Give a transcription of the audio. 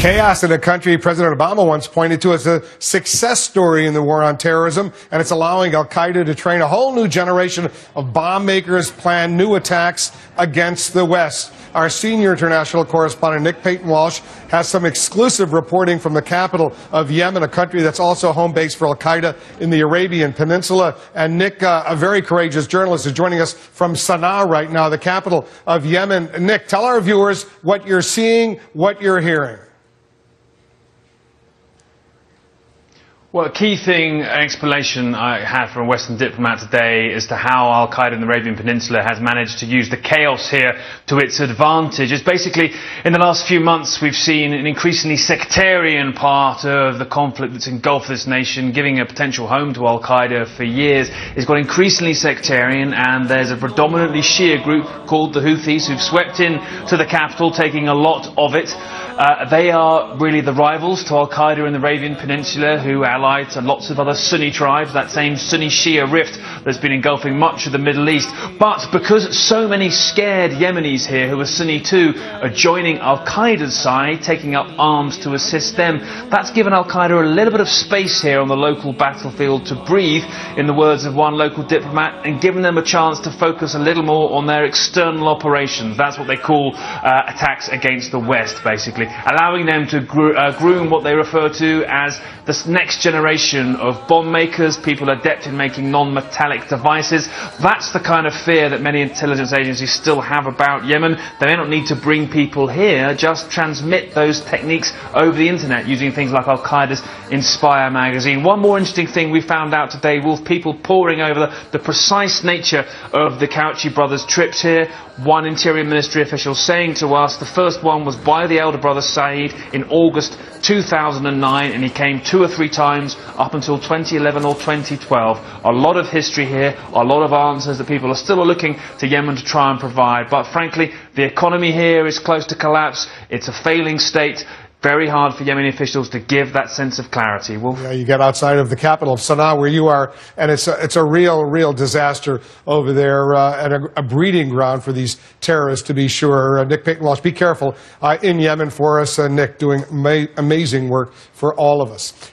Chaos in a country President Obama once pointed to as a success story in the war on terrorism, and it's allowing al-Qaeda to train a whole new generation of bomb makers, plan new attacks against the West. Our senior international correspondent, Nick Payton-Walsh, has some exclusive reporting from the capital of Yemen, a country that's also home base for al-Qaeda in the Arabian Peninsula. And Nick, a very courageous journalist, is joining us from Sana'a right now, the capital of Yemen. Nick, tell our viewers what you're seeing, what you're hearing. Well, a key thing, an explanation I had from a Western diplomat today as to how al-Qaeda in the Arabian Peninsula has managed to use the chaos here to its advantage is basically, in the last few months, we've seen an increasingly sectarian part of the conflict that's engulfed this nation, giving a potential home to al-Qaeda for years. It's got increasingly sectarian, and there's a predominantly Shia group called the Houthis who've swept in to the capital, taking a lot of it. They are really the rivals to al-Qaeda in the Arabian Peninsula, who allied to lots of other Sunni tribes, that same Sunni-Shia rift that's been engulfing much of the Middle East. But because so many scared Yemenis here, who are Sunni too, are joining al-Qaeda's side, taking up arms to assist them, that's given al-Qaeda a little bit of space here on the local battlefield to breathe, in the words of one local diplomat, and given them a chance to focus a little more on their external operations. That's what they call attacks against the West, basically, allowing them to groom what they refer to as the next generation of bomb makers, people adept in making non-metallic devices. That's the kind of fear that many intelligence agencies still have about Yemen. They may not need to bring people here, just transmit those techniques over the internet using things like al-Qaeda's Inspire magazine. One more interesting thing we found out today, with people poring over the precise nature of the Kouchi brothers' trips here. One Interior Ministry official saying to us the first one was by the elder brother Saeed in August 2009, and he came 2 or 3 times up until 2011 or 2012. A lot of history here, a lot of answers that people are still looking to Yemen to try and provide. But frankly, the economy here is close to collapse. It's a failing state. Very hard for Yemeni officials to give that sense of clarity. Wolf? Yeah, you get outside of the capital of Sana'a, where you are, and it's a real disaster over there, and a breeding ground for these terrorists, to be sure. Nick Payton-Walsh, be careful in Yemen for us. Nick, doing amazing work for all of us.